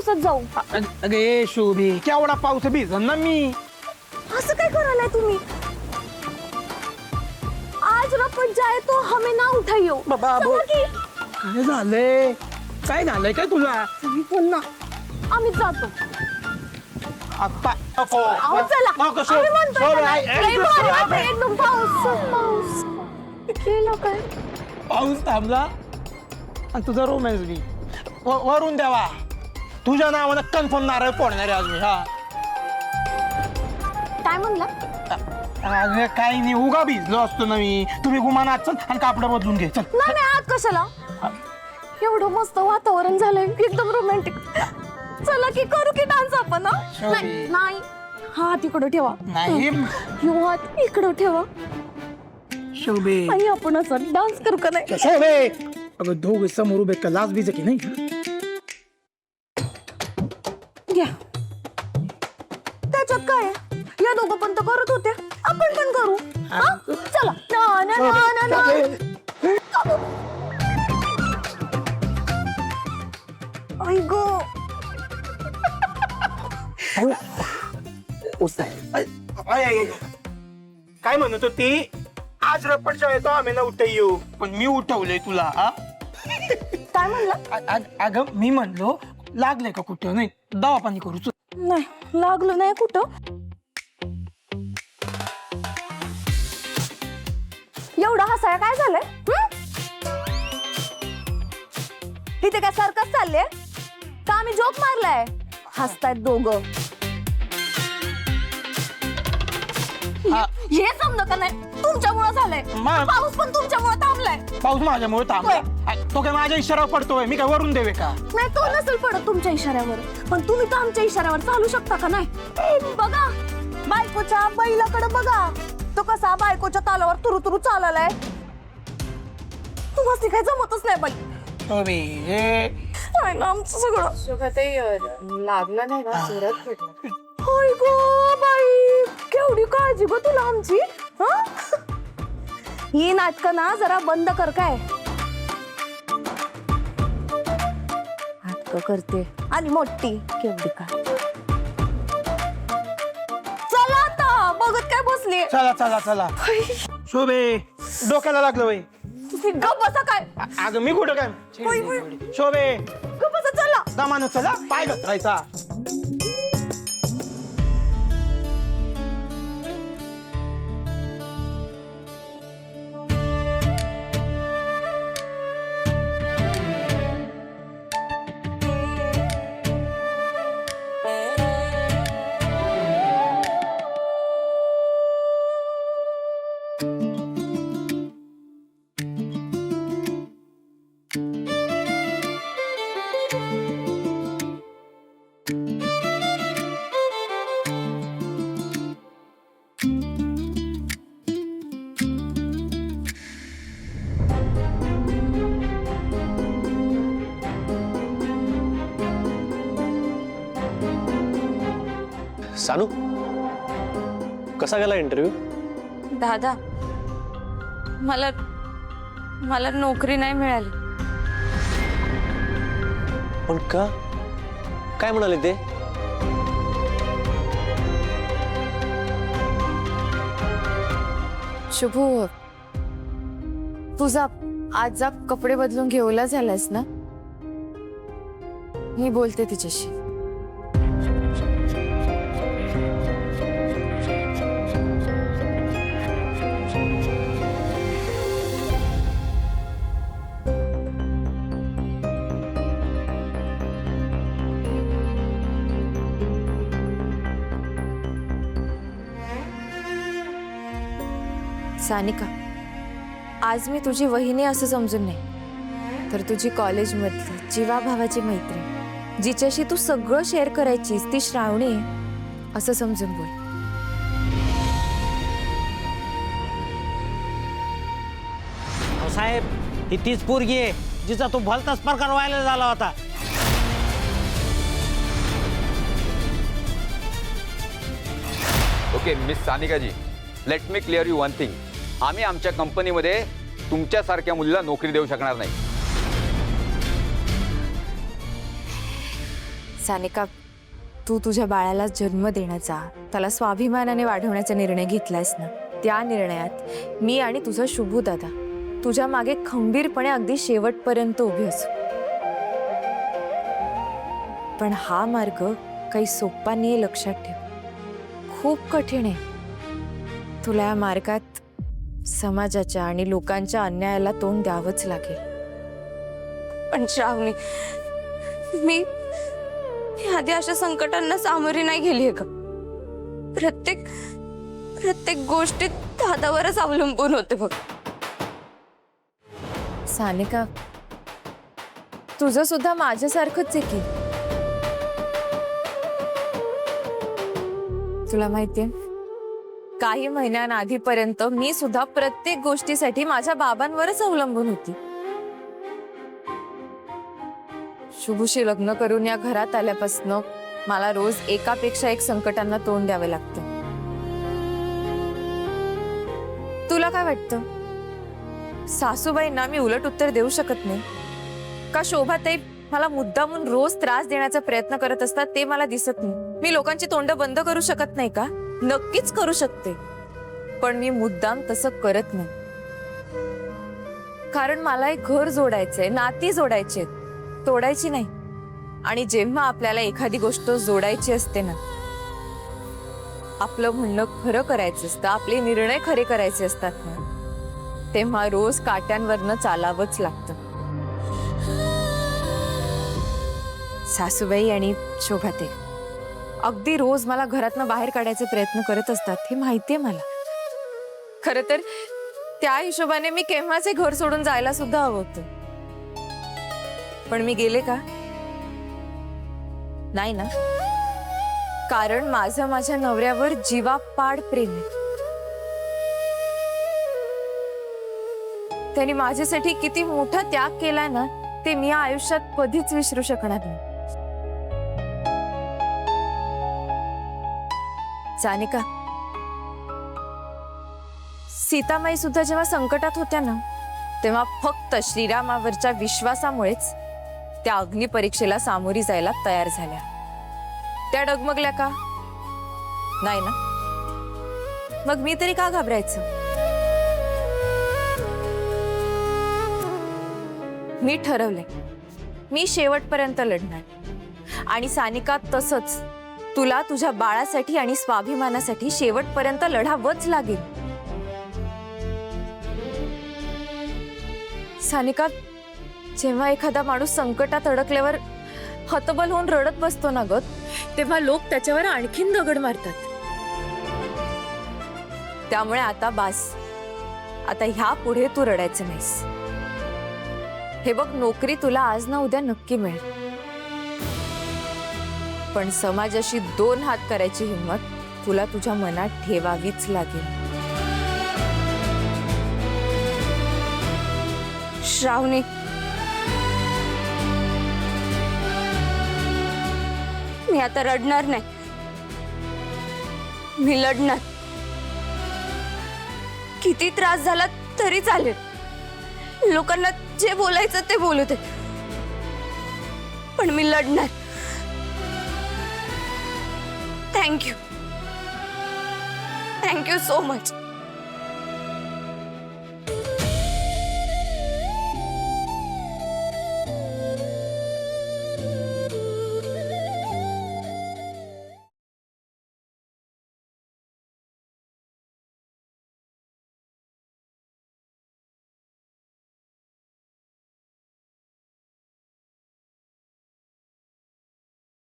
पावसात जाऊ? अगे शोभे केवढा पाऊस भिजन ना मी. असं काय करायलाय तुम्ही? आज रपट जाए तो हमें ना उठाइयो. बाबा चला की. काय झालंय? काय झालंय काय तुला? तुम्ही पण ना. आम्ही जातो. आता अहो चला. आम्ही म्हणतोय ना. लय भारी वाटतंय एकदम पाऊस. केलं काय? पाऊस थांबला आणि तुझा रोमॅन्स बी वरून द्यावा. तुझ्या नावानं कन्फर्म नारळ फोडणार आहे आज मी. हा काय म्हणला? अगं काही नाही उगा भिजलो असतो ना मी. तुम्ही गुमानात चल आणि कापड बदलून घे चल. नाही आज कशाला? एवढं मस्त वातावरण झालंय एकदम रोमॅन्टिक. चला की करू की डान्स आपण. नाही हात इकडं ठेवा. नाही हात इकडं ठेवा शोभे. आणि आपण असं डान्स करू का नाही? शोभे अगं दोघे समोर उभे का लाज बीज की नाही? घ्या. त्याच्यात काय आहे? या दोघं पण तर करत होते, आपण पण करू. हा? चला ना ना ना ना ना. आई गो. काय म्हणत होती? आज रपटच्या येतो आम्ही ना उठ येऊ. पण मी उठवलंय तुला. हा काय म्हणला? अगं मी म्हणलो लागले का कुठं नाही दवा पाणी करू. नाही लागलं नाही कुठं. एवढा हसाया काय झालंय? इथे काय सर्कस चालले का? आम्ही जोक मारलाय. हसतायत दोघं. हे समजा का नाही? तुमच्यामुळे झालंय. पाऊस पण तुमच्यामुळे थांबलाय. पाऊस माझ्यामुळे थांबला. तो काय माझ्या इशाऱ्यावर पडतोय? मी काय वरून देवे का? नाही तो नसेल पडत तुमच्या इशाऱ्यावर, पण तुम्ही तर आमच्या इशाऱ्यावर चालू शकता का नाही? बघा बायकोच्या बैलाकडे बघा. तो कसा बायकोच्या तालावर तुरु चाललाय. तुम्हाला काय जमतच नाही बाई. आमचं सगळं लागलं नाही ना सुरत भेटलं. होय गो बाई केवढी काळजी ग तुला आमची. ही नाटकं ना जरा बंद कर. काय नाटकं करते आणि मोठी केवढी काय. चला आता बघत काय बसली. चला चला चला. शोभे डोक्याला लागलं बाई. तुम्ही गप बसा. काय अगं मी कुठं काय? शोभे गप बसा. चला दमानं चला. पाय घसरायचा. सानू कसा गेला इंटरव्ह्यू? दादा मला नोकरी नाही मिळाली. पण का? काय म्हणाले ते? शुभू तुझा आज कपडे बदलून घेऊला झालास ना? मी बोलते तिच्याशी. सानिका आज मी तुझी वहिनी असं समजून नाही तर तुझी कॉलेजमधली जीवाभावाची मैत्रीण जिच्याशी तू सगळं शेअर करायचीस ती श्रावणी आहे असं समजून बोल. साहेब ही तीच पोरगी आहे जिचा तो भलताच प्रकार व्हायला झाला होता. Okay miss Sanika ji, let me clear you one thing. आम्ही आमच्या कंपनीमध्ये तुमच्यासारख्या मुलीला नोकरी देऊ शकणार नाही. सानिका, तू तुझ्या बाळाला जन्म देण्याचा, त्याला स्वाभिमानाने वाढवण्याचा निर्णय घेतलायस ना, त्या निर्णयात मी आणि तुझा शुभू दादा तुझ्या मागे खंबीरपणे अगदी शेवटपर्यंत उभे असू. पण हा मार्ग काही सोपा नाही, लक्षात ठेव. खूप कठीण आहे. तुला या मार्गात समाजाच्या आणि लोकांच्या अन्यायाला तोंड द्यावंच लागेल. पण श्रावणी, मी आधी अशा संकटांना सामोरी नाही गेली आहे का? प्रत्येक गोष्टीत दादावरच अवलंबून होते बघ. सानिका, तुझं सुद्धा माझ्यासारखंच आहे की. तुला माहितीये, काही महिन्यांआधीपर्यंत मी सुद्धा प्रत्येक गोष्टीसाठी माझ्या बाबांवरच अवलंबून होती. शुभूशी लग्न करून या घरात आल्यापासून मला रोज एकापेक्षा एक संकटांना तोंड द्यावे लागते. तुला काय वाटतं, सासूबाईंना मी उलट उत्तर देऊ शकत नाही का? शोभाताई मला मुद्दामून रोज त्रास देण्याचा प्रयत्न करत असतात ते मला दिसत नाही. मी लोकांची तोंड बंद करू शकत नाही का? नक्कीच करू शकते, पण मी मुद्दाम तसं करत नाही. कारण मला एक घर जोडायचंय, नाती जोडायचे, तोडायची नाही. आणि जेव्हा आपल्याला एखादी गोष्ट जोडायची असते ना, आपलं म्हणणं खरं करायचं असतं, आपले निर्णय खरे करायचे असतात ना, तेव्हा रोज काट्यांवरनं चालावंच लागतं. सासूबाई आणि शोभाते अगदी रोज मला घरातनं बाहेर काढायचे प्रयत्न करत असतात, हे माहितीये मला. खरं तर त्या हिशोबाने मी केव्हाच हे घर सोडून जायला सुद्धा हवं होतं. पण मी गेले का? नाही ना. कारण माझं माझ्या नवऱ्यावर जीवापाड प्रेम आहे. त्यांनी माझ्यासाठी किती मोठा त्याग केलाय ना, ते मी या आयुष्यात कधीच विसरू शकणार नाही. सानिका, सीतामाई सुद्धा जेव्हा संकटात होत्या ना, तेव्हा फक्त श्रीरामावरच्या विश्वासामुळेच त्या अग्निपरीक्षेला सामोरी जायला तयार झाल्या. त्या डगमगल्या का? नाही ना. मग मी तरी का घाबरायचं? मी ठरवले, मी शेवटपर्यंत लढणार. आणि सानिका, तसंच तुला तुझ्या बाळासाठी आणि स्वाभिमानासाठी शेवटपर्यंत लढावंच लागेल. सानिका, जेव्हा एखादा माणूस संकटात अडकल्यावर हतबल होऊन रडत बसतो ना ग, तेव्हा लोक त्याच्यावर आणखीन दगड मारतात. त्यामुळे आता बास. आता ह्या पुढे तू रडायचं नाहीस. हे बघ, नोकरी तुला आज ना उद्या नक्की मिळेल, पण समाजाशी दोन हात करायची हिंमत तुला तुझ्या मनात ठेवावीच लागेल. श्रावणी, मी आता रडणार नाही, मी लढणार. किती त्रास झाला तरी चालेल, लोकांना जे बोलायचं ते बोलू दे, पण मी लढणार. Thank you so much.